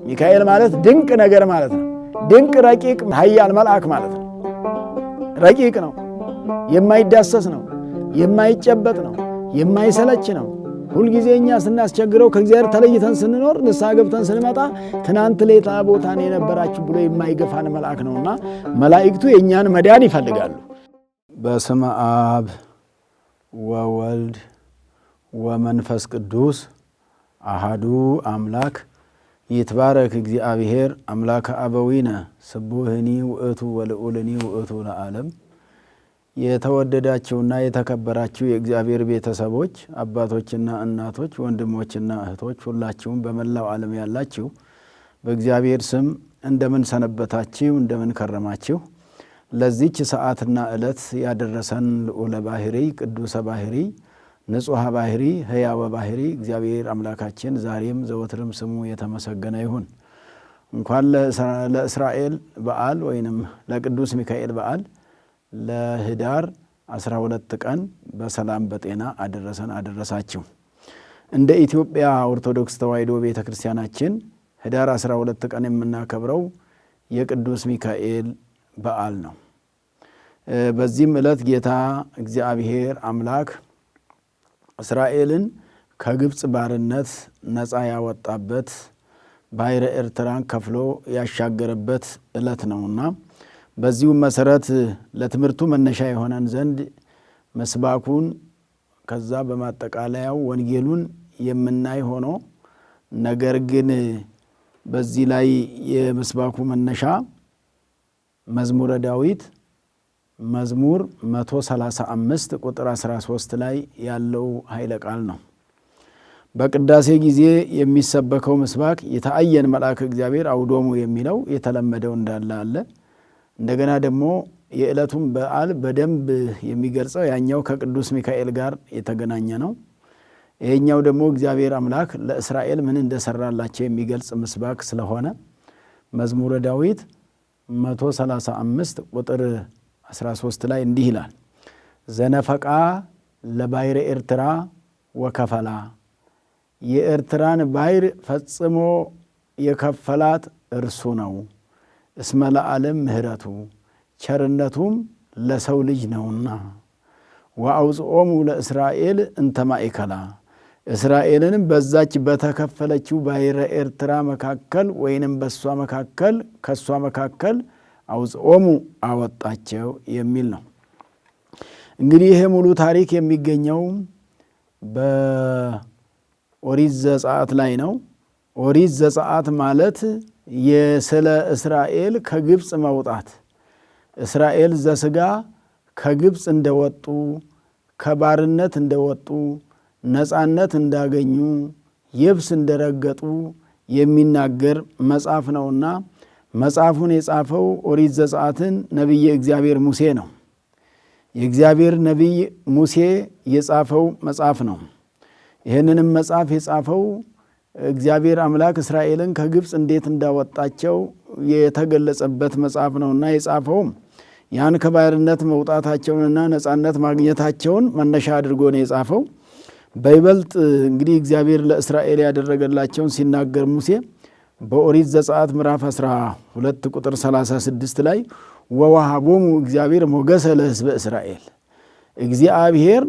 ሚካኤል ማለት ድንቅ ነገር ማለት ነው። ድንቅ ረቂቅ ኃያል መልአክ ማለት ነው። ረቂቅ ነው፣ የማይዳሰስ ነው፣ የማይጨበጥ ነው፣ የማይሰለች ነው። ሁልጊዜ እኛ ስናስቸግረው ከእግዚአብሔር ተለይተን ስንኖር ንስሐ ገብተን ስንመጣ ትናንት ሌላ ቦታ ነው የነበራችሁ ብሎ የማይገፋን መልአክ ነውና መላእክቱ የእኛን መዳን ይፈልጋሉ። በስመ አብ ወወልድ ወመንፈስ ቅዱስ አሃዱ አምላክ ይትባረክ እግዚአብሔር አምላከ አበዊነ ስቡህኒ ውእቱ ወልዑልኒ ውእቱ ለዓለም። የተወደዳችሁና የተከበራችሁ የእግዚአብሔር ቤተሰቦች አባቶችና እናቶች ወንድሞችና እህቶች ሁላችሁም በመላው ዓለም ያላችሁ በእግዚአብሔር ስም እንደምን ሰነበታችሁ እንደምን ከረማችሁ። ለዚች ሰዓትና ዕለት ያደረሰን ልዑለ ባህሪ ቅዱሰ ባህሪ ንጹሐ ባህሪ ሕያወ ባህሪ እግዚአብሔር አምላካችን ዛሬም ዘወትርም ስሙ የተመሰገነ ይሁን። እንኳን ለእስራኤል በዓል ወይንም ለቅዱስ ሚካኤል በዓል ለህዳር 12 ቀን በሰላም በጤና አደረሰን አደረሳችሁ። እንደ ኢትዮጵያ ኦርቶዶክስ ተዋሕዶ ቤተክርስቲያናችን ህዳር 12 ቀን የምናከብረው የቅዱስ ሚካኤል በዓል ነው። በዚህም ዕለት ጌታ እግዚአብሔር አምላክ እስራኤልን ከግብፅ ባርነት ነፃ ያወጣበት ባሕረ ኤርትራን ከፍሎ ያሻገረበት ዕለት ነውና በዚሁ መሰረት ለትምህርቱ መነሻ የሆነን ዘንድ መስባኩን ከዛ በማጠቃለያው ወንጌሉን የምናይ ሆኖ ነገር ግን በዚህ ላይ የመስባኩ መነሻ መዝሙረ ዳዊት መዝሙር 135 ቁጥር 13 ላይ ያለው ኃይለ ቃል ነው። በቅዳሴ ጊዜ የሚሰበከው መስባክ የተአየን መልአክ እግዚአብሔር አውዶሙ የሚለው የተለመደው እንዳለ አለ። እንደገና ደግሞ የዕለቱን በዓል በደንብ የሚገልጸው ያኛው ከቅዱስ ሚካኤል ጋር የተገናኘ ነው። ይሄኛው ደግሞ እግዚአብሔር አምላክ ለእስራኤል ምን እንደሰራላቸው የሚገልጽ ምስባክ ስለሆነ መዝሙረ ዳዊት 135 ቁጥር 13 ላይ እንዲህ ይላል። ዘነፈቃ ለባሕረ ኤርትራ ወከፈላ፣ የኤርትራን ባሕር ፈጽሞ የከፈላት እርሱ ነው። እስመ ለዓለም ምህረቱ፣ ቸርነቱም ለሰው ልጅ ነውና። ወአውጽኦሙ ለእስራኤል እንተ ማእከላ፣ እስራኤልንም በዛች በተከፈለችው ባሕረ ኤርትራ መካከል ወይንም በሷ መካከል ከሷ መካከል አውጽኦሙ አወጣቸው የሚል ነው። እንግዲህ ይሄ ሙሉ ታሪክ የሚገኘው በኦሪት ዘጸአት ላይ ነው። ኦሪት ዘጸአት ማለት የስለ እስራኤል ከግብፅ መውጣት፣ እስራኤል ዘስጋ ከግብፅ እንደወጡ ከባርነት እንደወጡ ነፃነት እንዳገኙ የብስ እንደረገጡ የሚናገር መጽሐፍ ነውና መጽሐፉን የጻፈው ኦሪት ዘጸአትን ነቢየ እግዚአብሔር ሙሴ ነው። የእግዚአብሔር ነቢይ ሙሴ የጻፈው መጽሐፍ ነው። ይህንንም መጽሐፍ የጻፈው እግዚአብሔር አምላክ እስራኤልን ከግብፅ እንዴት እንዳወጣቸው የተገለጸበት መጽሐፍ ነውና የጻፈውም ያን ከባርነት መውጣታቸውንና ነፃነት ማግኘታቸውን መነሻ አድርጎ ነው የጻፈው። በይበልጥ እንግዲህ እግዚአብሔር ለእስራኤል ያደረገላቸውን ሲናገር ሙሴ በኦሪት ዘጸአት ምዕራፍ 12 ቁጥር 36 ላይ ወወሃቦሙ እግዚአብሔር ሞገሰ ለሕዝበ እስራኤል፣ እግዚአብሔር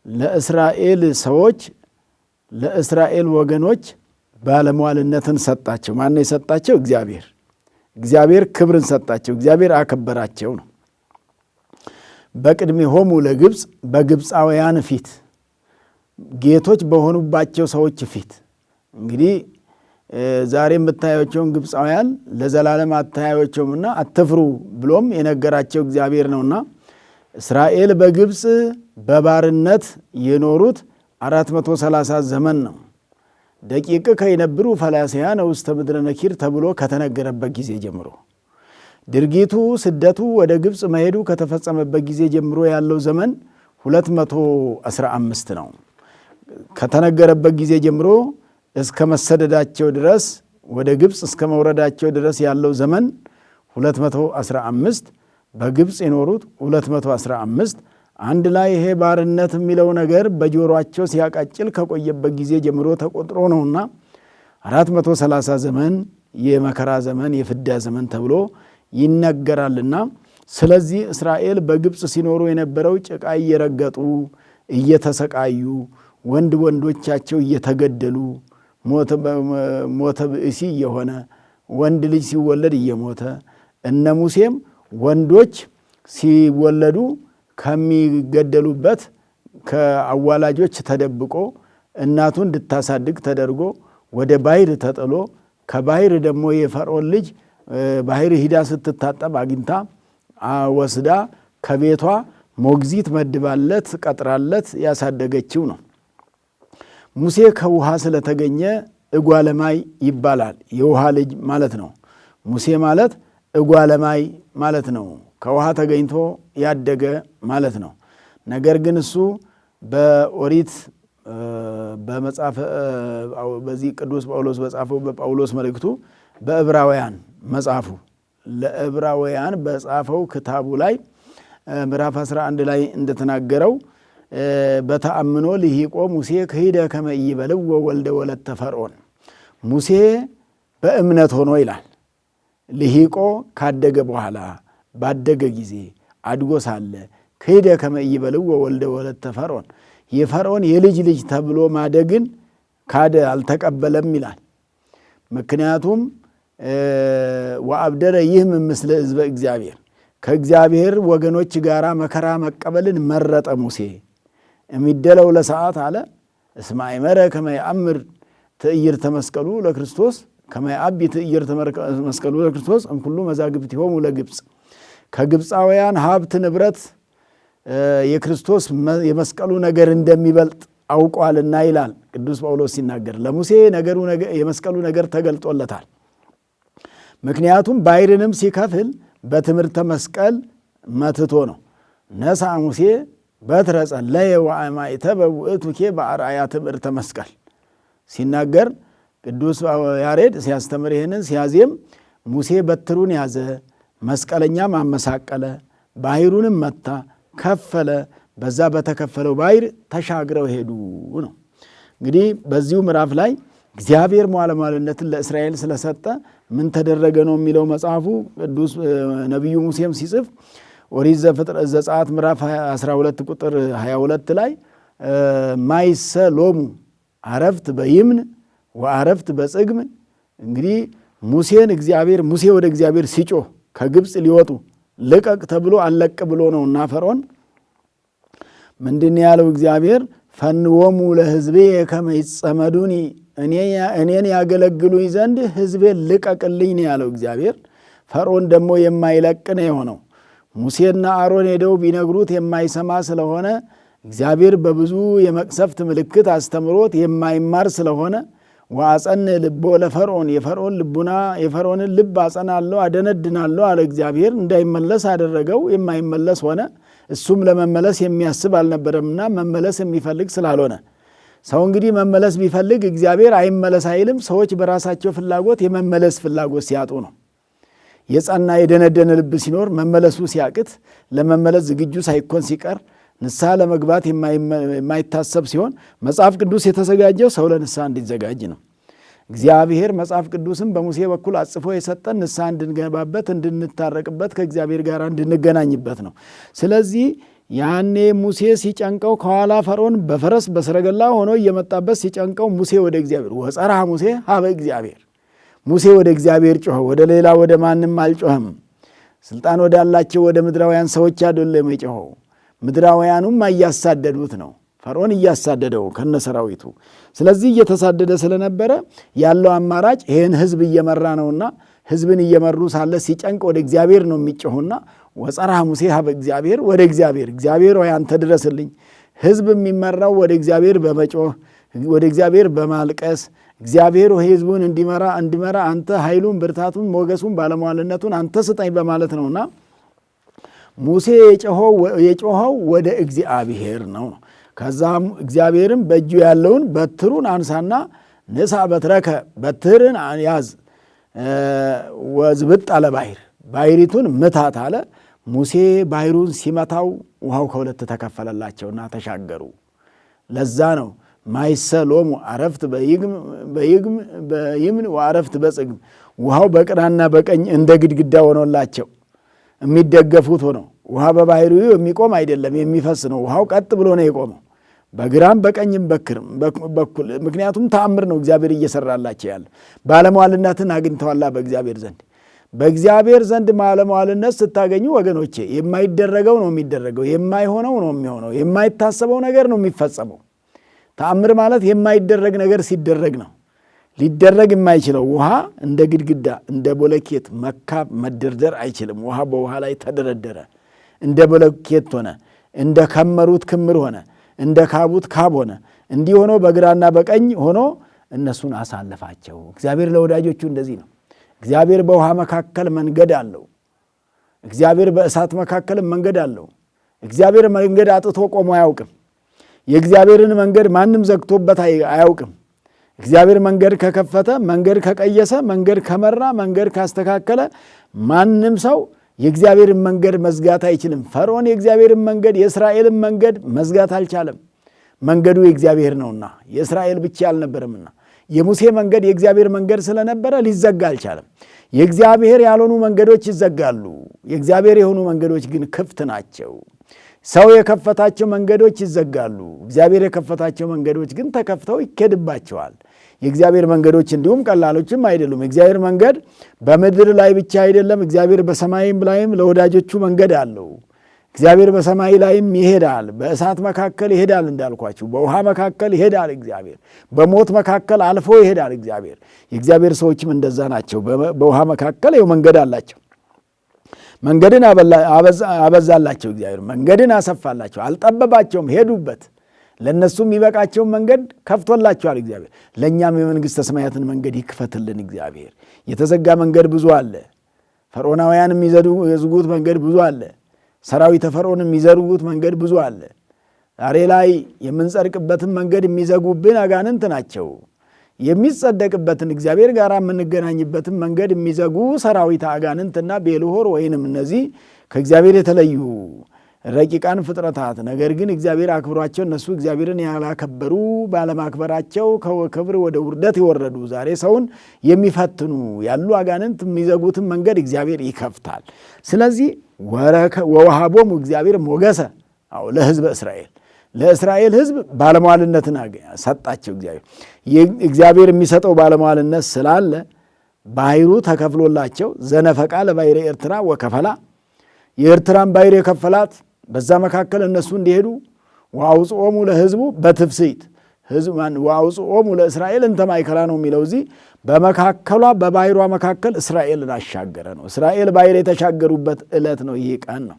ለእስራኤል ሰዎች ለእስራኤል ወገኖች ባለሟልነትን ሰጣቸው። ማን የሰጣቸው? እግዚአብሔር። እግዚአብሔር ክብርን ሰጣቸው። እግዚአብሔር አከበራቸው ነው። በቅድሜሆሙ ለግብፅ፣ በግብፃውያን ፊት ጌቶች በሆኑባቸው ሰዎች ፊት። እንግዲህ ዛሬ የምታያቸውን ግብፃውያን ለዘላለም አታያቸውምና አትፍሩ ብሎም የነገራቸው እግዚአብሔር ነውና እስራኤል በግብፅ በባርነት የኖሩት 430 ዘመን ነው። ደቂቅ ከይነብሩ ፈላስያን ውስተ ምድረ ነኪር ተብሎ ከተነገረበት ጊዜ ጀምሮ ድርጊቱ ስደቱ ወደ ግብፅ መሄዱ ከተፈጸመበት ጊዜ ጀምሮ ያለው ዘመን 215 ነው። ከተነገረበት ጊዜ ጀምሮ እስከ መሰደዳቸው ድረስ ወደ ግብፅ እስከ መውረዳቸው ድረስ ያለው ዘመን 215፣ በግብፅ የኖሩት 215፣ አንድ ላይ ይሄ ባርነት የሚለው ነገር በጆሮአቸው ሲያቃጭል ከቆየበት ጊዜ ጀምሮ ተቆጥሮ ነውና 430 ዘመን የመከራ ዘመን የፍዳ ዘመን ተብሎ ይነገራልና ስለዚህ እስራኤል በግብፅ ሲኖሩ የነበረው ጭቃ እየረገጡ እየተሰቃዩ ወንዶቻቸው እየተገደሉ ሞተ ብእሲ እየሆነ ወንድ ልጅ ሲወለድ እየሞተ እነ ሙሴም ወንዶች ሲወለዱ ከሚገደሉበት ከአዋላጆች ተደብቆ እናቱ እንድታሳድግ ተደርጎ ወደ ባሕር ተጥሎ ከባሕር ደግሞ የፈርዖን ልጅ ባሕር ሂዳ ስትታጠብ አግኝታ ወስዳ ከቤቷ ሞግዚት መድባለት ቀጥራለት ያሳደገችው ነው። ሙሴ ከውሃ ስለተገኘ እጓለማይ ይባላል። የውሃ ልጅ ማለት ነው። ሙሴ ማለት እጓለማይ ማለት ነው። ከውሃ ተገኝቶ ያደገ ማለት ነው። ነገር ግን እሱ በኦሪት በመጽሐፈ በዚህ ቅዱስ ጳውሎስ በጻፈው በጳውሎስ መልእክቱ በዕብራውያን መጽሐፉ ለዕብራውያን በጻፈው ክታቡ ላይ ምዕራፍ 11 ላይ እንደተናገረው በተአምኖ ልሂቆ ሙሴ ከሂደ ከመ ኢይበልዕ ወወልደ ወለተ ፈርዖን ሙሴ በእምነት ሆኖ ይላል። ልሂቆ ካደገ በኋላ ባደገ ጊዜ አድጎ ሳለ ከሂደ ከመ ኢይበልዕ ወወልደ ወለተ ፈርዖን የፈርዖን የልጅ ልጅ ተብሎ ማደግን ካደ አልተቀበለም ይላል። ምክንያቱም ወአብደረ ይህም ምስለ ሕዝበ እግዚአብሔር ከእግዚአብሔር ወገኖች ጋር መከራ መቀበልን መረጠ ሙሴ የሚደለው ለሰዓት አለ እስመ አእመረ ከመ ይአምር ትዕይርተ መስቀሉ ለክርስቶስ ከመ ይአቢ ትዕይርተ መስቀሉ ለክርስቶስ እምኩሉ መዛግብቲሆሙ ለግብፅ ከግብፃውያን ሀብት ንብረት የክርስቶስ የመስቀሉ ነገር እንደሚበልጥ አውቋልና ይላል ቅዱስ ጳውሎስ ሲናገር። ለሙሴ የመስቀሉ ነገር ተገልጦለታል። ምክንያቱም ባሕርንም ሲከፍል በትምህርተ መስቀል መትቶ ነው። ነሣ ሙሴ በትረ ጸለየ ወአማይተበ ውእቱኬ በአርአያ ትምህርተ መስቀል ሲናገር ቅዱስ ያሬድ ሲያስተምር ይህንን ሲያዜም ሙሴ በትሩን ያዘ፣ መስቀለኛም አመሳቀለ፣ ባሕሩንም መታ፣ ከፈለ፣ በዛ በተከፈለው ባሕር ተሻግረው ሄዱ ነው። እንግዲህ በዚሁ ምዕራፍ ላይ እግዚአብሔር መዋዕለ መዋዕልነትን ለእስራኤል ስለሰጠ ምን ተደረገ ነው የሚለው መጽሐፉ። ቅዱስ ነቢዩ ሙሴም ሲጽፍ ኦሪት ዘጸአት ምዕራፍ 12 ቁጥር 22 ላይ ማይሰ ሎሙ አረፍት በይምን ወአረፍት በጽግም። እንግዲህ ሙሴ ወደ እግዚአብሔር ሲጮህ ከግብፅ ሊወጡ ልቀቅ ተብሎ አለቅ ብሎ ነውና ፈርዖን ምንድን ያለው እግዚአብሔር ፈንወሙ ለሕዝቤ ከመ ይጸመዱኒ እኔን ያገለግሉኝ ዘንድ ሕዝቤን ልቀቅልኝ ነው ያለው እግዚአብሔር። ፈርዖን ደግሞ የማይለቅ ነው የሆነው። ሙሴና አሮን ሄደው ቢነግሩት የማይሰማ ስለሆነ እግዚአብሔር በብዙ የመቅሰፍት ምልክት አስተምሮት የማይማር ስለሆነ ወአጸን ልቦ ለፈርዖን የፈርዖንን ልብ አጸናለሁ አደነድናለሁ አለ እግዚአብሔር። እንዳይመለስ አደረገው። የማይመለስ ሆነ። እሱም ለመመለስ የሚያስብ አልነበረምና መመለስ የሚፈልግ ስላልሆነ ሰው እንግዲህ መመለስ ቢፈልግ እግዚአብሔር አይመለስ አይልም። ሰዎች በራሳቸው ፍላጎት የመመለስ ፍላጎት ሲያጡ ነው። የጸና የደነደነ ልብ ሲኖር መመለሱ ሲያቅት ለመመለስ ዝግጁ ሳይኮን ሲቀር ንስሐ ለመግባት የማይታሰብ ሲሆን መጽሐፍ ቅዱስ የተዘጋጀው ሰው ለንስሐ እንዲዘጋጅ ነው። እግዚአብሔር መጽሐፍ ቅዱስም በሙሴ በኩል አጽፎ የሰጠን ንስሐ እንድንገባበት፣ እንድንታረቅበት፣ ከእግዚአብሔር ጋር እንድንገናኝበት ነው። ስለዚህ ያኔ ሙሴ ሲጨንቀው ከኋላ ፈርዖን በፈረስ በሰረገላ ሆኖ እየመጣበት ሲጨንቀው ሙሴ ወደ እግዚአብሔር ወጸርሐ ሙሴ ሀበ እግዚአብሔር ሙሴ ወደ እግዚአብሔር ጮኸ። ወደ ሌላ ወደ ማንም አልጮኸም። ስልጣን ወዳላቸው ወደ ምድራውያን ሰዎች አይደለም የጮኸው። ምድራውያኑም እያሳደዱት ነው። ፈርዖን እያሳደደው ከነሰራዊቱ። ስለዚህ እየተሳደደ ስለነበረ ያለው አማራጭ ይሄን ሕዝብ እየመራ ነውና ሕዝብን እየመሩ ሳለ ሲጨንቅ ወደ እግዚአብሔር ነው የሚጮሁና ወጸርሐ ሙሴ ሀበ እግዚአብሔር ወደ እግዚአብሔር ሆይ አንተ ድረስልኝ። ሕዝብ የሚመራው ወደ እግዚአብሔር በመጮህ ወደ እግዚአብሔር በማልቀስ እግዚአብሔር ሕዝቡን እንዲመራ አንተ ኃይሉን ብርታቱን ሞገሱን ባለሟልነቱን አንተ ስጠኝ በማለት ነውና ሙሴ የጮኸው ወደ እግዚአብሔር ነው። ከዛም እግዚአብሔርም በእጁ ያለውን በትሩን አንሳና ንሳ በትረከ በትርን ያዝ ወዝብጥ አለ ባሕር ባሕሪቱን ምታት አለ። ሙሴ ባሕሩን ሲመታው ውሃው ከሁለት ተከፈለላቸውና ተሻገሩ። ለዛ ነው ማይሰሎሙ አረፍት በይምን ወአረፍት በጽግም ውሃው በግራና በቀኝ እንደ ግድግዳ ሆኖላቸው የሚደገፉት ሆነው። ውሃ በባሕሩ የሚቆም አይደለም፣ የሚፈስ ነው። ውሃው ቀጥ ብሎ ነው የቆመው በግራም በቀኝም በኩል። ምክንያቱም ተአምር ነው እግዚአብሔር እየሰራላቸው ያለ። ባለሟልነትን አግኝተዋላ በእግዚአብሔር ዘንድ። በእግዚአብሔር ዘንድ ባለሟልነት ስታገኙ ወገኖቼ የማይደረገው ነው የሚደረገው፣ የማይሆነው ነው የሚሆነው፣ የማይታሰበው ነገር ነው የሚፈጸመው። ተአምር ማለት የማይደረግ ነገር ሲደረግ ነው። ሊደረግ የማይችለው ውሃ እንደ ግድግዳ እንደ ቦለኬት መካብ መደርደር አይችልም። ውሃ በውሃ ላይ ተደረደረ፣ እንደ ቦለኬት ሆነ፣ እንደ ከመሩት ክምር ሆነ፣ እንደ ካቡት ካብ ሆነ። እንዲህ ሆኖ በግራና በቀኝ ሆኖ እነሱን አሳለፋቸው። እግዚአብሔር ለወዳጆቹ እንደዚህ ነው። እግዚአብሔር በውሃ መካከል መንገድ አለው። እግዚአብሔር በእሳት መካከል መንገድ አለው። እግዚአብሔር መንገድ አጥቶ ቆሞ አያውቅም። የእግዚአብሔርን መንገድ ማንም ዘግቶበት አያውቅም። እግዚአብሔር መንገድ ከከፈተ፣ መንገድ ከቀየሰ፣ መንገድ ከመራ፣ መንገድ ካስተካከለ ማንም ሰው የእግዚአብሔርን መንገድ መዝጋት አይችልም። ፈርዖን የእግዚአብሔርን መንገድ የእስራኤልን መንገድ መዝጋት አልቻለም። መንገዱ የእግዚአብሔር ነውና የእስራኤል ብቻ አልነበረምና። የሙሴ መንገድ የእግዚአብሔር መንገድ ስለነበረ ሊዘጋ አልቻለም። የእግዚአብሔር ያልሆኑ መንገዶች ይዘጋሉ። የእግዚአብሔር የሆኑ መንገዶች ግን ክፍት ናቸው። ሰው የከፈታቸው መንገዶች ይዘጋሉ። እግዚአብሔር የከፈታቸው መንገዶች ግን ተከፍተው ይኬድባቸዋል። የእግዚአብሔር መንገዶች እንዲሁም ቀላሎችም አይደሉም። የእግዚአብሔር መንገድ በምድር ላይ ብቻ አይደለም። እግዚአብሔር በሰማይም ላይም ለወዳጆቹ መንገድ አለው። እግዚአብሔር በሰማይ ላይም ይሄዳል። በእሳት መካከል ይሄዳል እንዳልኳችሁ፣ በውሃ መካከል ይሄዳል። እግዚአብሔር በሞት መካከል አልፎ ይሄዳል። እግዚአብሔር የእግዚአብሔር ሰዎችም እንደዛ ናቸው። በውሃ መካከል ይኸው መንገድ አላቸው። መንገድን አበዛላቸው። እግዚአብሔር መንገድን አሰፋላቸው። አልጠበባቸውም፣ ሄዱበት። ለእነሱም የሚበቃቸውን መንገድ ከፍቶላቸዋል እግዚአብሔር። ለእኛም የመንግሥተ ሰማያትን መንገድ ይክፈትልን እግዚአብሔር። የተዘጋ መንገድ ብዙ አለ። ፈርዖናውያን የሚዘጉት መንገድ ብዙ አለ። ሰራዊተ ፈርዖን የሚዘጉት መንገድ ብዙ አለ። ዛሬ ላይ የምንጸድቅበትን መንገድ የሚዘጉብን አጋንንት ናቸው። የሚጸደቅበትን እግዚአብሔር ጋር የምንገናኝበትን መንገድ የሚዘጉ ሰራዊት አጋንንትና ቤልሆር ወይንም እነዚህ ከእግዚአብሔር የተለዩ ረቂቃን ፍጥረታት፣ ነገር ግን እግዚአብሔር አክብሯቸው እነሱ እግዚአብሔርን ያላከበሩ ባለማክበራቸው ከክብር ወደ ውርደት የወረዱ ዛሬ ሰውን የሚፈትኑ ያሉ አጋንንት የሚዘጉትን መንገድ እግዚአብሔር ይከፍታል። ስለዚህ ወወሃቦሙ እግዚአብሔር ሞገሰ ለሕዝበ እስራኤል፣ ለእስራኤል ሕዝብ ባለሟልነትን ሰጣቸው። እግዚአብሔር የሚሰጠው ባለሟልነት ስላለ ባሕሩ ተከፍሎላቸው ዘነፈቃ ለባሕረ ኤርትራ ወከፈላ፣ የኤርትራን ባሕር የከፈላት በዛ መካከል እነሱ እንዲሄዱ፣ ወአውጽኦሙ ለሕዝቡ በትፍስሕት ወአውጽኦሙ ለእስራኤል እንተ ማእከላ ነው የሚለው እዚህ በመካከሏ በባሕሯ መካከል እስራኤልን አሻገረ ነው። እስራኤል ባሕር የተሻገሩበት ዕለት ነው። ይህ ቀን ነው።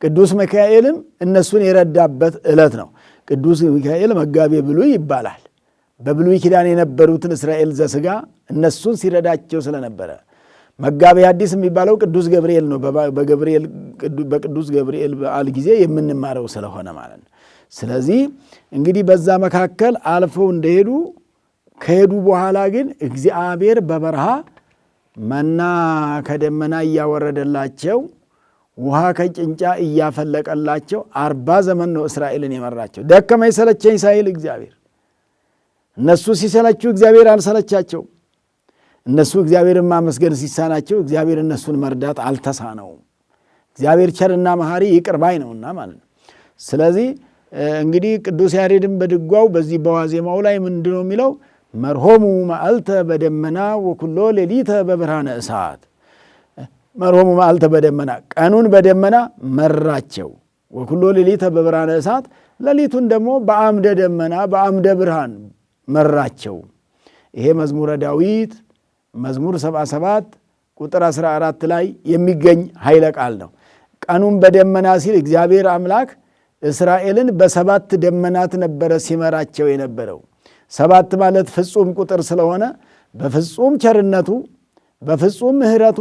ቅዱስ ሚካኤልም እነሱን የረዳበት ዕለት ነው። ቅዱስ ሚካኤል መጋቤ ብሉይ ይባላል። በብሉይ ኪዳን የነበሩትን እስራኤል ዘሥጋ እነሱን ሲረዳቸው ስለነበረ መጋቤ ሐዲስ የሚባለው ቅዱስ ገብርኤል ነው። በቅዱስ ገብርኤል በዓል ጊዜ የምንማረው ስለሆነ ማለት ነው። ስለዚህ እንግዲህ በዛ መካከል አልፈው እንደሄዱ ከሄዱ በኋላ ግን እግዚአብሔር በበረሃ መና ከደመና እያወረደላቸው ውሃ ከጭንጫ እያፈለቀላቸው 40 ዘመን ነው እስራኤልን የመራቸው። ደከመኝ ሰለቸኝ ሳይል እግዚአብሔር። እነሱ ሲሰለቹ እግዚአብሔር አልሰለቻቸው። እነሱ እግዚአብሔርን ማመስገን ሲሳናቸው እግዚአብሔር እነሱን መርዳት አልተሳነውም። እግዚአብሔር ቸርና መሐሪ ይቅር ባይ ነውና ማለት ነው። ስለዚህ እንግዲህ ቅዱስ ያሬድም በድጓው በዚህ በዋዜማው ላይ ምንድነው የሚለው? መርሆሙ መዓልተ በደመና ወኩሎ ሌሊተ በብርሃነ እሳት። መርሆሙ መዓልተ በደመና ቀኑን በደመና መራቸው፣ ወኩሎ ሌሊተ በብርሃነ እሳት ሌሊቱን ደግሞ በአምደ ደመና በአምደ ብርሃን መራቸው። ይሄ መዝሙረ ዳዊት መዝሙር 77 ቁጥር 14 ላይ የሚገኝ ኃይለ ቃል ነው። ቀኑን በደመና ሲል እግዚአብሔር አምላክ እስራኤልን በ7 ደመናት ነበረ ሲመራቸው የነበረው። 7 ማለት ፍጹም ቁጥር ስለሆነ በፍጹም ቸርነቱ በፍጹም ምሕረቱ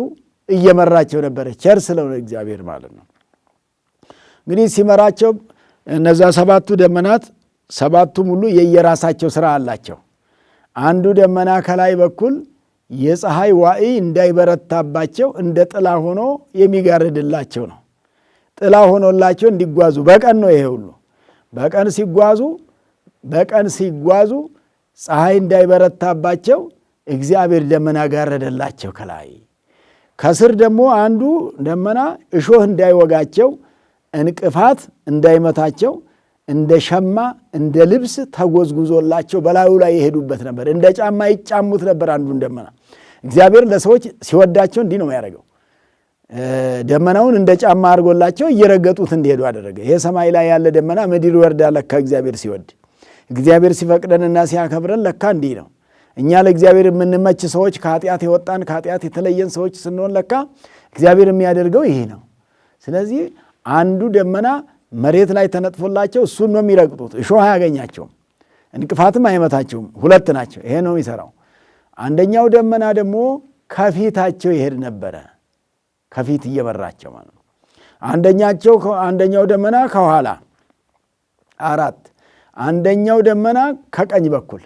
እየመራቸው ነበረ። ቸር ስለሆነ እግዚአብሔር ማለት ነው። እንግዲህ ሲመራቸው እነዛ 7ቱ ደመናት 7ቱም ሁሉ የየራሳቸው ሥራ አላቸው። አንዱ ደመና ከላይ በኩል የፀሐይ ዋዕይ እንዳይበረታባቸው እንደ ጥላ ሆኖ የሚጋርድላቸው ነው። ጥላ ሆኖላቸው እንዲጓዙ በቀን ነው። ይሄ ሁሉ በቀን ሲጓዙ ፀሐይ እንዳይበረታባቸው እግዚአብሔር ደመና ጋረደላቸው ከላይ። ከስር ደግሞ አንዱ ደመና እሾህ እንዳይወጋቸው እንቅፋት እንዳይመታቸው እንደ ሸማ እንደ ልብስ ተጎዝጉዞላቸው በላዩ ላይ የሄዱበት ነበር። እንደ ጫማ ይጫሙት ነበር አንዱን ደመና። እግዚአብሔር ለሰዎች ሲወዳቸው እንዲህ ነው ያደረገው። ደመናውን እንደ ጫማ አድርጎላቸው እየረገጡት እንዲሄዱ አደረገ። ይሄ ሰማይ ላይ ያለ ደመና ምድር ይወርዳል ለካ እግዚአብሔር ሲወድ። እግዚአብሔር ሲፈቅደንና ሲያከብረን ለካ እንዲህ ነው። እኛ ለእግዚአብሔር የምንመች ሰዎች፣ ከኃጢአት የወጣን ከኃጢአት የተለየን ሰዎች ስንሆን ለካ እግዚአብሔር የሚያደርገው ይሄ ነው። ስለዚህ አንዱ ደመና መሬት ላይ ተነጥፎላቸው እሱን ነው የሚረግጡት። እሾህ አያገኛቸውም፣ እንቅፋትም አይመታቸውም። ሁለት ናቸው። ይሄ ነው የሚሰራው። አንደኛው ደመና ደግሞ ከፊታቸው ይሄድ ነበረ፣ ከፊት እየመራቸው ማለት ነው። አንደኛው ደመና ከኋላ 4፣ አንደኛው ደመና ከቀኝ በኩል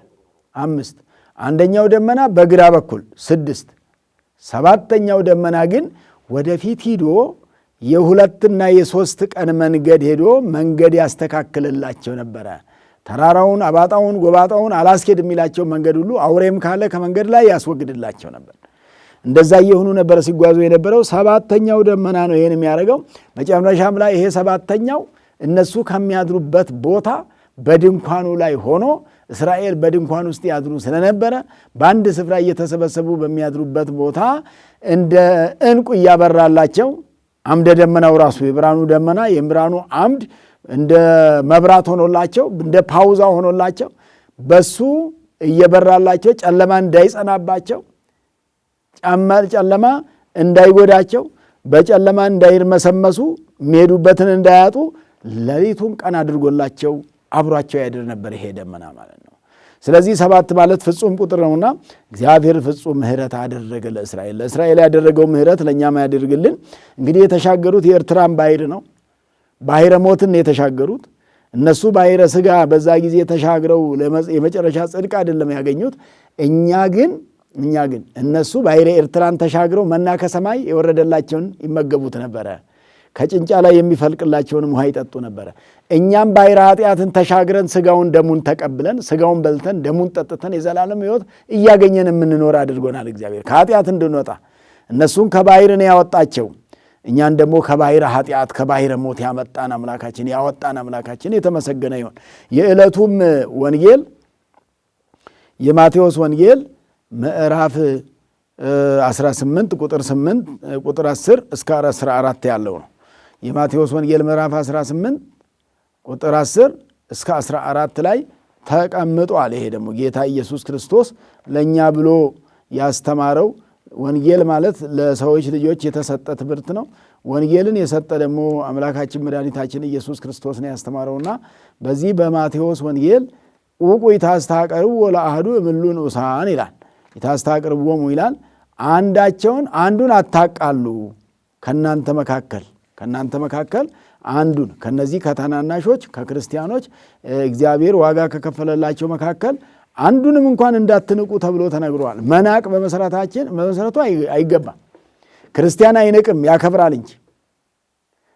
5፣ አንደኛው ደመና በግራ በኩል 6፣ 7ኛው ደመና ግን ወደፊት ሂዶ የ2 እና የ3 ቀን መንገድ ሄዶ መንገድ ያስተካክልላቸው ነበረ። ተራራውን፣ አባጣውን፣ ጎባጣውን አላስኬድ የሚላቸው መንገድ ሁሉ አውሬም ካለ ከመንገድ ላይ ያስወግድላቸው ነበር። እንደዛ እየሆኑ ነበረ ሲጓዙ የነበረው። 7ኛው ደመና ነው ይህን የሚያደርገው። መጨረሻም ላይ ይሄ 7ኛው እነሱ ከሚያድሩበት ቦታ በድንኳኑ ላይ ሆኖ እስራኤል በድንኳን ውስጥ ያድሩ ስለነበረ በአንድ ስፍራ እየተሰበሰቡ በሚያድሩበት ቦታ እንደ ዕንቁ እያበራላቸው አምደ ደመናው ራሱ የብርሃኑ ደመና የብርሃኑ አምድ እንደ መብራት ሆኖላቸው እንደ ፓውዛ ሆኖላቸው በሱ እየበራላቸው ጨለማ እንዳይጸናባቸው ጨለማ እንዳይጎዳቸው በጨለማ እንዳይርመሰመሱ የሚሄዱበትን እንዳያጡ ሌሊቱን ቀን አድርጎላቸው አብሯቸው ያድር ነበር ይሄ ደመና ማለት ነው። ስለዚህ 7 ማለት ፍጹም ቁጥር ነውና እግዚአብሔር ፍጹም ምሕረት አደረገ ለእስራኤል ያደረገው ምሕረት ለእኛም ያደርግልን። እንግዲህ የተሻገሩት የኤርትራን ባሕር ነው። ባሕረ ሞትን የተሻገሩት እነሱ ባሕረ ሥጋ በዛ ጊዜ ተሻግረው የመጨረሻ ጽድቅ አይደለም ያገኙት። እኛ ግን እነሱ ባሕረ ኤርትራን ተሻግረው መና ከሰማይ የወረደላቸውን ይመገቡት ነበረ። ከጭንጫ ላይ የሚፈልቅላቸውንም ውሃ ይጠጡ ነበረ። እኛም ባሕረ ኃጢአትን ተሻግረን ሥጋውን ደሙን ተቀብለን ሥጋውን በልተን ደሙን ጠጥተን የዘላለም ሕይወት እያገኘን የምንኖር አድርጎናል እግዚአብሔር ከኃጢአት እንድንወጣ። እነሱን ከባሕር ነው ያወጣቸው፣ እኛን ደግሞ ከባሕረ ኃጢአት ከባሕረ ሞት ያመጣን አምላካችን ያወጣን አምላካችን የተመሰገነ ይሁን። የዕለቱም ወንጌል የማቴዎስ ወንጌል ምዕራፍ 18 ቁጥር 8 ቁጥር 10 እስከ 14 ያለው ነው። የማቴዎስ ወንጌል ምዕራፍ 18 ቁጥር 10 እስከ 14 ላይ ተቀምጧል። ይሄ ደግሞ ጌታ ኢየሱስ ክርስቶስ ለእኛ ብሎ ያስተማረው ወንጌል ማለት ለሰዎች ልጆች የተሰጠ ትምህርት ነው። ወንጌልን የሰጠ ደግሞ አምላካችን መድኃኒታችን ኢየሱስ ክርስቶስ ነው ያስተማረውና በዚህ በማቴዎስ ወንጌል ውቁ ይታስተቃርቡ ወለአሐዱ እምሉ ንዑሳን ይላል። ይታስተቃርቦሙ ይላል አንዱን አታቃሉ ከናንተ መካከል አንዱን ከነዚህ ከተናናሾች ከክርስቲያኖች እግዚአብሔር ዋጋ ከከፈለላቸው መካከል አንዱንም እንኳን እንዳትንቁ ተብሎ ተነግሯል። መናቅ በመሰረቱ አይገባም። ክርስቲያን አይንቅም፣ ያከብራል እንጂ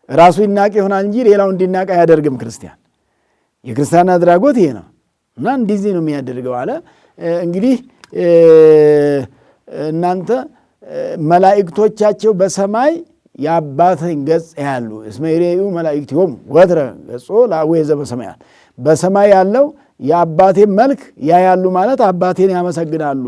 ራሱ ይናቅ ይሆናል እንጂ ሌላው እንዲናቅ አያደርግም። የክርስቲያን አድራጎት ይሄ ነው እና እንደዚህ ነው የሚያደርገው አለ። እንግዲህ እናንተ መላእክቶቻቸው በሰማይ የአባቴን ገጽ ያሉ እስመ ይሬኡ መላእክቲሆሙ ወትረ ገጾ ለአቡየ ዘበሰማያት በሰማይ ያለው የአባቴን መልክ ያያሉ ማለት አባቴን ያመሰግናሉ።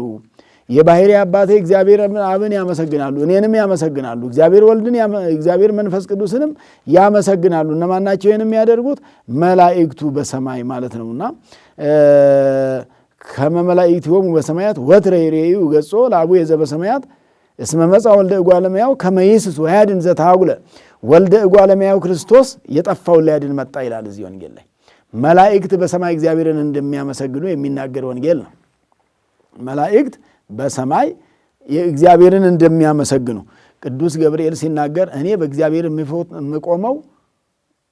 የባሕሪ አባቴ እግዚአብሔር አብን ያመሰግናሉ፣ እኔንም ያመሰግናሉ፣ እግዚአብሔር ወልድን እግዚአብሔር መንፈስ ቅዱስንም ያመሰግናሉ። እነማን ናቸው ይህን የሚያደርጉት? መላእክቱ በሰማይ ማለት ነውና ከመ መላእክቲሆሙ በሰማያት ወትረ ይሬኡ ገጾ ለአቡየ ዘበሰማያት እስመ መጽአ ወልደ እጓለ እመሕያው ከመ ይስሱ ወያድኅን ዘተሐጉለ ወልደ እጓለ እመሕያው ክርስቶስ የጠፋውን ሊያድን መጣ ይላል እዚህ ወንጌል ላይ። መላእክት በሰማይ እግዚአብሔርን እንደሚያመሰግኑ የሚናገር ወንጌል ነው። መላእክት በሰማይ እግዚአብሔርን እንደሚያመሰግኑ ቅዱስ ገብርኤል ሲናገር እኔ በእግዚአብሔር የምቆመው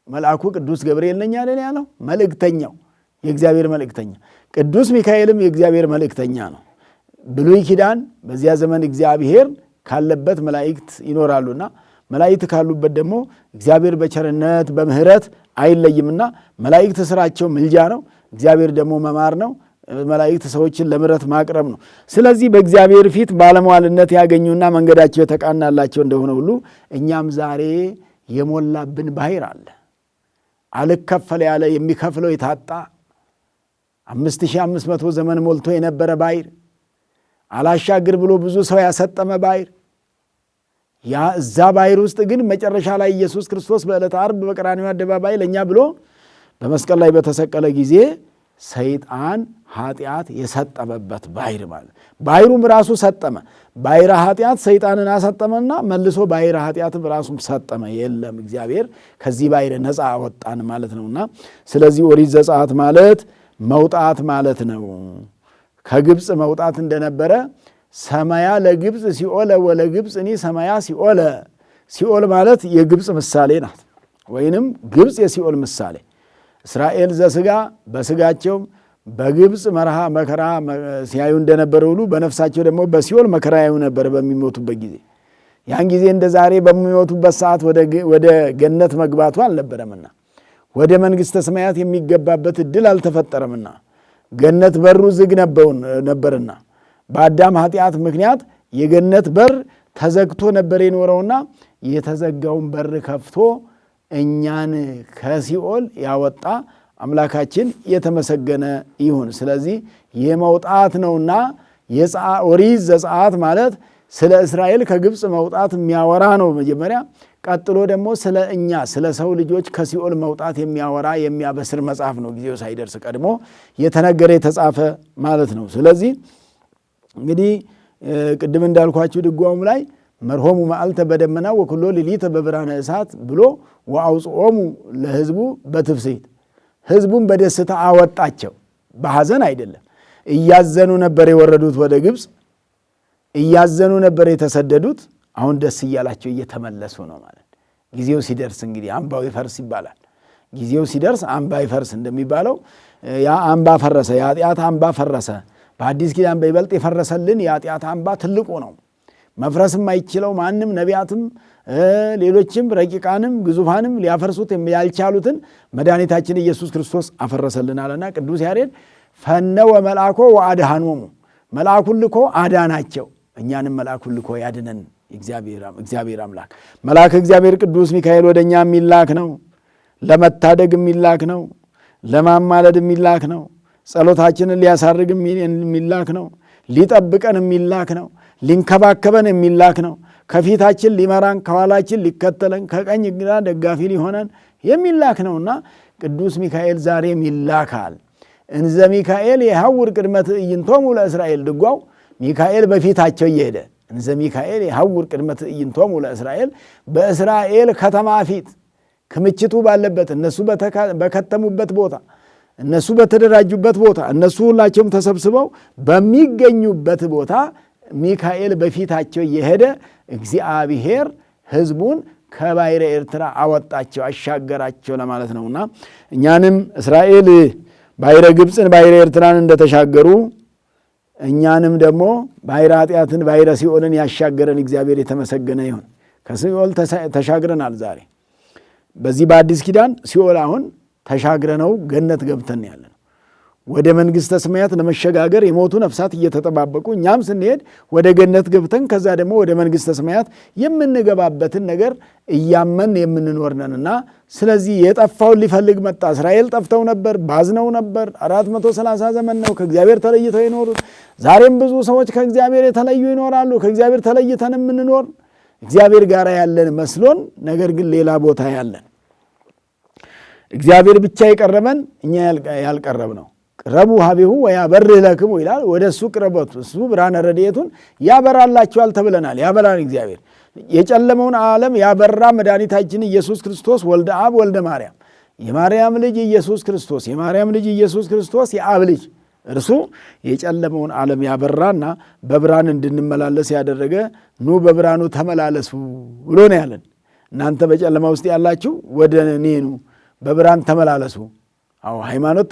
መልአኩ ቅዱስ ገብርኤል ነኝ አይደል ያለው? መልእክተኛው የእግዚአብሔር መልእክተኛ። ቅዱስ ሚካኤልም የእግዚአብሔር መልእክተኛ ነው። ብሉይ ኪዳን በዚያ ዘመን እግዚአብሔር ካለበት መላእክት ይኖራሉና መላእክት ካሉበት ደግሞ እግዚአብሔር በቸርነት በምህረት አይለይምና መላእክት ስራቸው ምልጃ ነው፣ እግዚአብሔር ደግሞ መማር ነው። መላእክት ሰዎችን ለምህረት ማቅረብ ነው። ስለዚህ በእግዚአብሔር ፊት ባለሟልነት ያገኙና መንገዳቸው የተቃናላቸው እንደሆነ ሁሉ እኛም ዛሬ የሞላብን ባሕር አለ። አልከፈል ያለ የሚከፍለው የታጣ 5500 ዘመን ሞልቶ የነበረ ባሕር፣ አላሻግር ብሎ ብዙ ሰው ያሰጠመ ባሕር፣ ያ እዛ ባሕር ውስጥ ግን መጨረሻ ላይ ኢየሱስ ክርስቶስ በዕለተ ዓርብ በቀራንዮ አደባባይ ለእኛ ብሎ በመስቀል ላይ በተሰቀለ ጊዜ ሰይጣን ኃጢአት የሰጠመበት ባሕር ማለት ባሕሩም ራሱ ሰጠመ። ባሕረ ኃጢአት ሰይጣንን አሰጠመና መልሶ ባሕረ ኃጢአትም ራሱም ሰጠመ። የለም እግዚአብሔር ከዚህ ባሕር ነፃ አወጣን ማለት ነውና ስለዚህ ኦሪት ዘጸአት ማለት መውጣት ማለት ነው። ከግብፅ መውጣት እንደነበረ ሰማያ ለግብፅ ሲኦለ ወለግብፅ እኒ ሰማያ ሲኦለ። ሲኦል ማለት የግብፅ ምሳሌ ናት፣ ወይንም ግብፅ የሲኦል ምሳሌ። እስራኤል ዘሥጋ በሥጋቸው በግብፅ መርሃ መከራ ሲያዩ እንደነበረ ሁሉ በነፍሳቸው ደግሞ በሲኦል መከራ ያዩ ነበር በሚሞቱበት ጊዜ። ያን ጊዜ እንደ ዛሬ በሚሞቱበት ሰዓት ወደ ገነት መግባቱ አልነበረምና ወደ መንግሥተ ሰማያት የሚገባበት ዕድል አልተፈጠረምና ገነት በሩ ዝግ ነበርና በአዳም ኃጢአት ምክንያት የገነት በር ተዘግቶ ነበር የኖረውና የተዘጋውን በር ከፍቶ እኛን ከሲኦል ያወጣ አምላካችን የተመሰገነ ይሁን። ስለዚህ የመውጣት ነውና ኦሪት ዘጸአት ማለት ስለ እስራኤል ከግብፅ መውጣት የሚያወራ ነው መጀመሪያ። ቀጥሎ ደግሞ ስለ እኛ ስለ ሰው ልጆች ከሲኦል መውጣት የሚያወራ የሚያበስር መጽሐፍ ነው። ጊዜው ሳይደርስ ቀድሞ የተነገረ የተጻፈ ማለት ነው። ስለዚህ እንግዲህ ቅድም እንዳልኳችሁ ድጓውም ላይ መርሆሙ መዓልተ በደመና ወኩሎ ሌሊተ በብርሃነ እሳት ብሎ ወአውጽኦሙ ለሕዝቡ በትፍስሕት ሕዝቡን በደስታ አወጣቸው። በሐዘን አይደለም። እያዘኑ ነበር የወረዱት ወደ ግብፅ፣ እያዘኑ ነበር የተሰደዱት። አሁን ደስ እያላቸው እየተመለሱ ነው ማለት። ጊዜው ሲደርስ እንግዲህ አምባው ይፈርስ ይባላል። ጊዜው ሲደርስ አምባ ይፈርስ እንደሚባለው ያ አምባ ፈረሰ፣ የኃጢአት አምባ ፈረሰ። በአዲስ ኪዳን በይበልጥ የፈረሰልን የኃጢአት አምባ ትልቁ ነው። መፍረስም አይችለው ማንም ነቢያትም ሌሎችም ረቂቃንም ግዙፋንም ሊያፈርሱት ያልቻሉትን መድኃኒታችን ኢየሱስ ክርስቶስ አፈረሰልን አለና ቅዱስ ያሬድ ፈነወ መልአኮ ወአድኃኖሙ፣ መልአኩን ልኮ አዳናቸው። እኛንም መልአኩን ልኮ ያድነን እግዚአብሔር አምላክ። መልአክ እግዚአብሔር ቅዱስ ሚካኤል ወደ እኛ የሚላክ ነው። ለመታደግ የሚላክ ነው። ለማማለድ የሚላክ ነው። ጸሎታችንን ሊያሳርግ የሚላክ ነው። ሊጠብቀን የሚላክ ነው። ሊንከባከበን የሚላክ ነው። ከፊታችን ሊመራን ከኋላችን ሊከተለን ከቀኝ ግራ ደጋፊ ሊሆነን የሚላክ ነውና ቅዱስ ሚካኤል ዛሬም ይላካል። እንዘ ሚካኤል የሐውር ቅድመ ትዕይንቶሙ ለእስራኤል። ድጓው ሚካኤል በፊታቸው እየሄደ እንዘ ሚካኤል የሐውር ቅድመ ትዕይንቶሙ ለእስራኤል፣ በእስራኤል ከተማ ፊት ክምችቱ ባለበት እነሱ በከተሙበት ቦታ እነሱ በተደራጁበት ቦታ እነሱ ሁላቸውም ተሰብስበው በሚገኙበት ቦታ ሚካኤል በፊታቸው እየሄደ እግዚአብሔር ሕዝቡን ከባሕረ ኤርትራ አወጣቸው አሻገራቸው ለማለት ነውና እኛንም እስራኤል ባሕረ ግብፅን ባሕረ ኤርትራን እንደተሻገሩ እኛንም ደግሞ ባሕረ ኃጢአትን ባሕረ ሲኦልን ያሻገረን እግዚአብሔር የተመሰገነ ይሁን። ከሲኦል ተሻግረናል። ዛሬ በዚህ በአዲስ ኪዳን ሲኦል አሁን ተሻግረነው ገነት ገብተን ያለ ነው። ወደ መንግሥተ ሰማያት ለመሸጋገር የሞቱ ነፍሳት እየተጠባበቁ እኛም ስንሄድ ወደ ገነት ገብተን ከዛ ደግሞ ወደ መንግሥተ ሰማያት የምንገባበትን ነገር እያመን የምንኖር ነንና ስለዚህ የጠፋውን ሊፈልግ መጣ። እስራኤል ጠፍተው ነበር፣ ባዝነው ነበር። 430 ዘመን ነው ከእግዚአብሔር ተለይተው የኖሩት። ዛሬም ብዙ ሰዎች ከእግዚአብሔር የተለዩ ይኖራሉ። ከእግዚአብሔር ተለይተን የምንኖር እግዚአብሔር ጋር ያለን መስሎን ነገር ግን ሌላ ቦታ ያለን እግዚአብሔር ብቻ የቀረበን እኛ ያልቀረብ ነው። ቅረቡ ሀቤሁ ወያበርህ ለክሙ ይላል። ወደ እሱ ቅረበቱ እሱ ብርሃነ ረድኤቱን ያበራላችኋል ተብለናል። ያበራን እግዚአብሔር የጨለመውን ዓለም ያበራ መድኃኒታችን ኢየሱስ ክርስቶስ ወልደ አብ ወልደ ማርያም የማርያም ልጅ ኢየሱስ ክርስቶስ የማርያም ልጅ ኢየሱስ ክርስቶስ የአብ ልጅ እርሱ የጨለመውን ዓለም ያበራና በብርሃን እንድንመላለስ ያደረገ ኑ በብርሃኑ ተመላለሱ ብሎ ነው ያለን። እናንተ በጨለማ ውስጥ ያላችሁ ወደ እኔ ኑ በብርሃን ተመላለሱ አዎ ሃይማኖት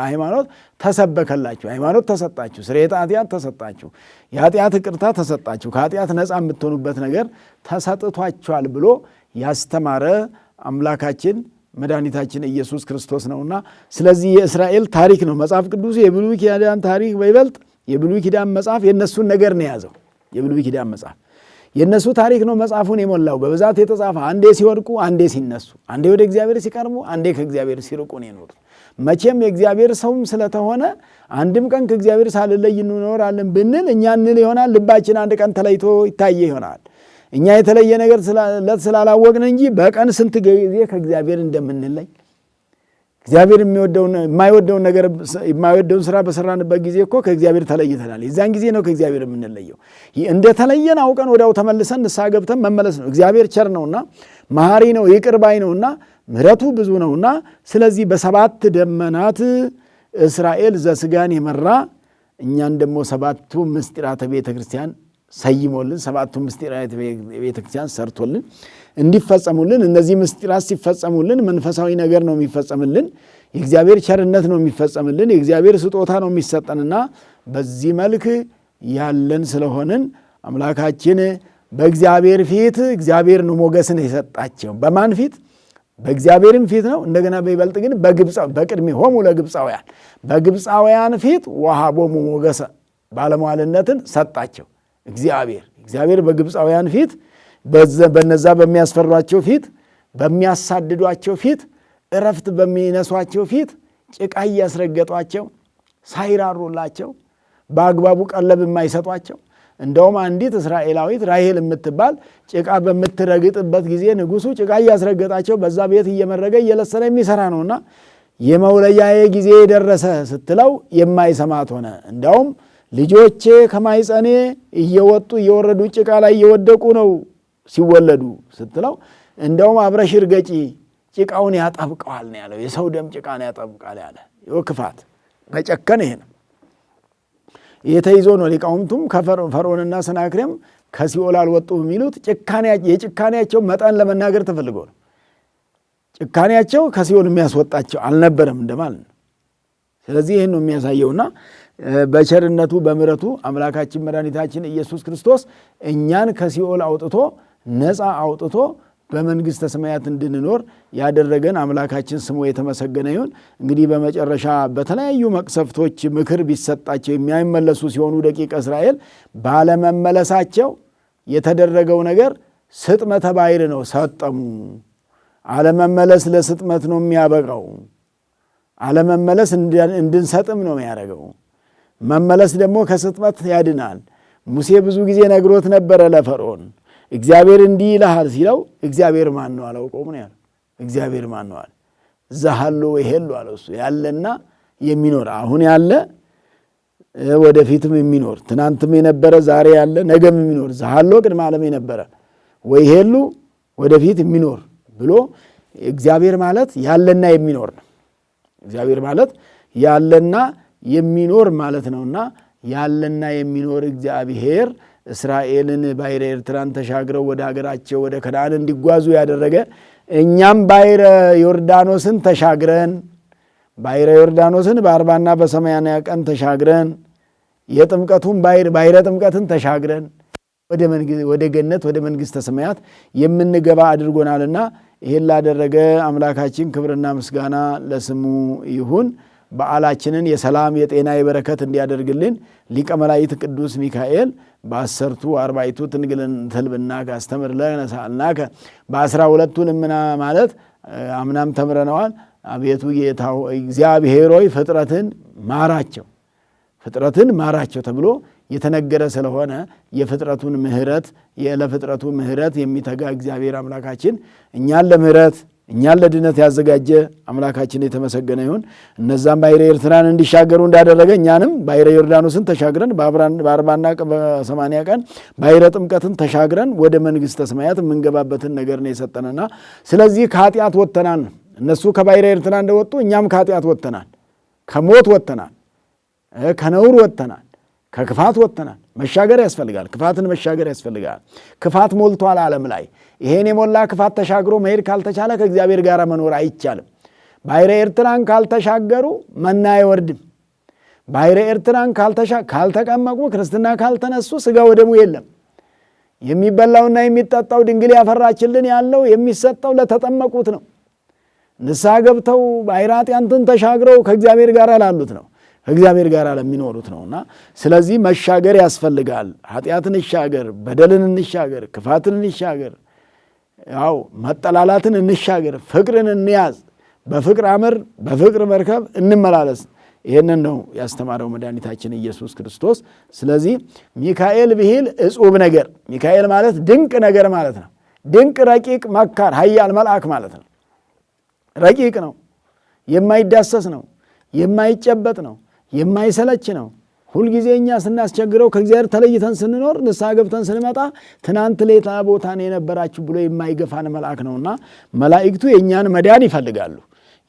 ሃይማኖት ተሰበከላችሁ፣ ሃይማኖት ተሰጣችሁ፣ ስርየተ ኃጢአት ተሰጣችሁ፣ የኃጢአት ይቅርታ ተሰጣችሁ፣ ከኃጢአት ነፃ የምትሆኑበት ነገር ተሰጥቷችኋል ብሎ ያስተማረ አምላካችን መድኃኒታችን ኢየሱስ ክርስቶስ ነውና ስለዚህ የእስራኤል ታሪክ ነው መጽሐፍ ቅዱስ። የብሉይ ኪዳን ታሪክ በይበልጥ የብሉይ ኪዳን መጽሐፍ የነሱን ነገር ነው የያዘው። የብሉይ ኪዳን መጽሐፍ የነሱ ታሪክ ነው መጽሐፉን የሞላው በብዛት የተጻፈ። አንዴ ሲወድቁ፣ አንዴ ሲነሱ፣ አንዴ ወደ እግዚአብሔር ሲቀርቡ፣ አንዴ ከእግዚአብሔር ሲርቁ ነው የኖሩት። መቼም የእግዚአብሔር ሰውም ስለተሆነ አንድም ቀን ከእግዚአብሔር ሳልለይ እንኖራለን ብንል እኛ እንል ይሆናል። ልባችን አንድ ቀን ተለይቶ ይታየ ይሆናል። እኛ የተለየ ነገር ስላላወቅን እንጂ በቀን ስንት ጊዜ ከእግዚአብሔር እንደምንለይ እግዚአብሔር የማይወደውን ነገር የማይወደውን ስራ በሰራንበት ጊዜ እኮ ከእግዚአብሔር ተለይተናል። የዛን ጊዜ ነው ከእግዚአብሔር የምንለየው። እንደተለየን አውቀን ወዲያው ተመልሰን ንስሐ ገብተን መመለስ ነው። እግዚአብሔር ቸር ነውና መሐሪ ነው፣ ይቅር ባይ ነውና ምሕረቱ ብዙ ነውና ስለዚህ በሰባት ደመናት እስራኤል ዘሥጋን የመራ እኛን ደግሞ ሰባቱ ምስጢራተ ቤተ ክርስቲያን ሰይሞልን፣ ሰባቱ ምስጢራተ ቤተ ክርስቲያን ሰርቶልን እንዲፈጸሙልን። እነዚህ ምስጢራት ሲፈጸሙልን መንፈሳዊ ነገር ነው የሚፈጸምልን፣ የእግዚአብሔር ቸርነት ነው የሚፈጸምልን፣ የእግዚአብሔር ስጦታ ነው የሚሰጠንና በዚህ መልክ ያለን ስለሆንን አምላካችን በእግዚአብሔር ፊት እግዚአብሔር ነው ሞገስን የሰጣቸው። በማን ፊት? በእግዚአብሔርም ፊት ነው። እንደገና በይበልጥ ግን በቅድሚሆሙ ለግብፃውያን በግብፃውያን ፊት ወሀቦሙ ሞገሰ ባለሟልነትን ሰጣቸው። እግዚአብሔር በግብፃውያን ፊት በነዛ በሚያስፈሯቸው ፊት በሚያሳድዷቸው ፊት እረፍት በሚነሷቸው ፊት ጭቃ እያስረገጧቸው ሳይራሩላቸው በአግባቡ ቀለብ የማይሰጧቸው እንደውም አንዲት እስራኤላዊት ራሔል የምትባል ጭቃ በምትረግጥበት ጊዜ ንጉሡ ጭቃ እያስረገጣቸው በዛ ቤት እየመረገ እየለሰነ የሚሰራ ነውና የመውለያዬ ጊዜ ደረሰ ስትለው የማይሰማት ሆነ። እንደውም ልጆቼ ከማይጸኔ እየወጡ እየወረዱ ጭቃ ላይ እየወደቁ ነው ሲወለዱ ስትለው እንደውም አብረሽ እርገጪ ጭቃውን ያጠብቀዋል ነው ያለው። የሰው ደም ጭቃን ያጠብቃል ያለ ክፋት መጨከን ይሄ ነው። የተይዞ ነው ሊቃውንቱም ፈርዖንና ሰናክሬም ከሲኦል አልወጡም የሚሉት የጭካኔያቸው መጠን ለመናገር ተፈልጎ ነው። ጭካኔያቸው ከሲኦል የሚያስወጣቸው አልነበረም እንደማለት ነው። ስለዚህ ይህን ነው የሚያሳየውና በቸርነቱ በምሕረቱ አምላካችን መድኃኒታችን ኢየሱስ ክርስቶስ እኛን ከሲኦል አውጥቶ ነፃ አውጥቶ በመንግሥተ ሰማያት እንድንኖር ያደረገን አምላካችን ስሙ የተመሰገነ ይሁን። እንግዲህ በመጨረሻ በተለያዩ መቅሰፍቶች ምክር ቢሰጣቸው የማይመለሱ ሲሆኑ ደቂቀ እስራኤል ባለመመለሳቸው የተደረገው ነገር ስጥመተ ባሕር ነው። ሰጠሙ። አለመመለስ ለስጥመት ነው የሚያበቃው። አለመመለስ እንድንሰጥም ነው የሚያደርገው። መመለስ ደግሞ ከስጥመት ያድናል። ሙሴ ብዙ ጊዜ ነግሮት ነበረ ለፈርዖን። እግዚአብሔር እንዲህ ይልሃል ሲለው እግዚአብሔር ማን ነው አላውቀውም ነው ያለው። እግዚአብሔር ማን ነው አለ። ዘሃሎ ወይሄሉ አለ። እሱ ያለና የሚኖር አሁን ያለ ወደፊትም የሚኖር ትናንትም የነበረ ዛሬ ያለ ነገም የሚኖር ዘሃሎ ቅድመ ዓለም የነበረ ወይሄሉ ወደፊት የሚኖር ብሎ እግዚአብሔር ማለት ያለና የሚኖር ነው። እግዚአብሔር ማለት ያለና የሚኖር ማለት ነውና ያለና የሚኖር እግዚአብሔር እስራኤልን ባሕረ ኤርትራን ተሻግረው ወደ ሀገራቸው ወደ ከነዓን እንዲጓዙ ያደረገ እኛም ባሕረ ዮርዳኖስን ተሻግረን ባሕረ ዮርዳኖስን በ40ና በ80 ቀን ተሻግረን የጥምቀቱን ባሕረ ጥምቀትን ተሻግረን ወደ ገነት ወደ መንግሥተ ሰማያት የምንገባ አድርጎናልና ይሄን ላደረገ አምላካችን ክብርና ምስጋና ለስሙ ይሁን። በዓላችንን የሰላም የጤና የበረከት እንዲያደርግልን ሊቀ መላእክት ቅዱስ ሚካኤል በ10ቱ 40ቱ ትንግልን ተልብና ካስተምር ለነሳልናከ በ12ቱ ልምና ማለት አምናም ተምረነዋል። አቤቱ ጌታው እግዚአብሔር ሆይ ፍጥረትን ማራቸው ተብሎ የተነገረ ስለሆነ የፍጥረቱን ምሕረት ለፍጥረቱ ምሕረት የሚተጋ እግዚአብሔር አምላካችን እኛን ለድነት ያዘጋጀ አምላካችን የተመሰገነ ይሁን። እነዛም ባሕረ ኤርትራን እንዲሻገሩ እንዳደረገ እኛንም ባሕረ ዮርዳኖስን ተሻግረን በ40ና በ80 ቀን ባሕረ ጥምቀትን ተሻግረን ወደ መንግሥተ ሰማያት የምንገባበትን ነገር ነው የሰጠንና ስለዚህ ከኃጢአት ወጥተናል። እነሱ ከባሕረ ኤርትራ እንደወጡ እኛም ከኃጢአት ወጥተናል፣ ከሞት ወጥተናል፣ ከነውር ወጥተናል፣ ከክፋት ወጥተናል። መሻገር ያስፈልጋል። ክፋትን መሻገር ያስፈልጋል። ክፋት ሞልቷል ዓለም ላይ። ይሄን የሞላ ክፋት ተሻግሮ መሄድ ካልተቻለ ከእግዚአብሔር ጋር መኖር አይቻልም። ባሕረ ኤርትራን ካልተሻገሩ መና አይወርድም። ባሕረ ኤርትራን ካልተቀመቁ ክርስትና ካልተነሱ ሥጋ ወደሙ የለም። የሚበላውና የሚጠጣው ድንግል ያፈራችልን ያለው የሚሰጠው ለተጠመቁት ነው። ንስሐ ገብተው ባሕረ ኃጢአትን ተሻግረው ከእግዚአብሔር ጋር ላሉት ነው፣ ከእግዚአብሔር ጋር ለሚኖሩት ነውና ስለዚህ መሻገር ያስፈልጋል። ኃጢአትን እንሻገር፣ በደልን እንሻገር፣ ክፋትን እንሻገር፣ ያው መጠላላትን እንሻገር፣ ፍቅርን እንያዝ፣ በፍቅር አምር በፍቅር መርከብ እንመላለስ። ይህንን ነው ያስተማረው መድኃኒታችን ኢየሱስ ክርስቶስ። ስለዚህ ሚካኤል ብሂል እጹብ ነገር፣ ሚካኤል ማለት ድንቅ ነገር ማለት ነው። ድንቅ ረቂቅ መካር ኃያል መልአክ ማለት ነው። ረቂቅ ነው፣ የማይዳሰስ ነው፣ የማይጨበጥ ነው፣ የማይሰለች ነው። ሁልጊዜ እኛ ስናስቸግረው ከእግዚአብሔር ተለይተን ስንኖር ንስሐ ገብተን ስንመጣ ትናንት ሌላ ቦታ ነው የነበራችሁ ብሎ የማይገፋን መልአክ ነውና መላእክቱ የእኛን መዳን ይፈልጋሉ፣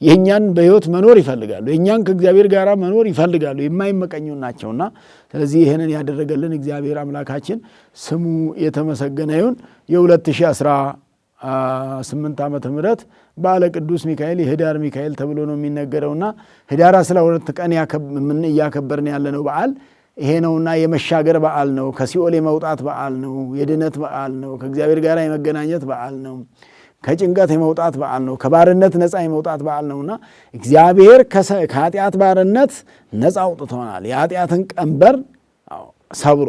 የእኛን በሕይወት መኖር ይፈልጋሉ፣ የእኛን ከእግዚአብሔር ጋር መኖር ይፈልጋሉ፣ የማይመቀኙ ናቸውና ስለዚህ ይህንን ያደረገልን እግዚአብሔር አምላካችን ስሙ የተመሰገነ ይሁን። የ2018 ዓመተ ምህረት በዓለ ቅዱስ ሚካኤል የህዳር ሚካኤል ተብሎ ነው የሚነገረውና ህዳር 12 ቀን እያከበርን ያለነው በዓል ይሄ ነውና የመሻገር በዓል ነው። ከሲኦል የመውጣት በዓል ነው። የድነት በዓል ነው። ከእግዚአብሔር ጋር የመገናኘት በዓል ነው። ከጭንቀት የመውጣት በዓል ነው። ከባርነት ነፃ የመውጣት በዓል ነውና እግዚአብሔር ከኃጢአት ባርነት ነፃ አውጥቶናል። የኃጢአትን ቀንበር ሰብሮ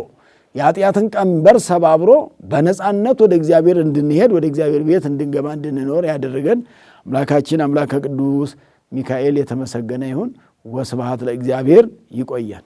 የኃጢአትን ቀንበር ሰባብሮ በነፃነት ወደ እግዚአብሔር እንድንሄድ ወደ እግዚአብሔር ቤት እንድንገባ እንድንኖር ያደረገን አምላካችን አምላከ ቅዱስ ሚካኤል የተመሰገነ ይሁን። ወስብሐት ለእግዚአብሔር። ይቆያል።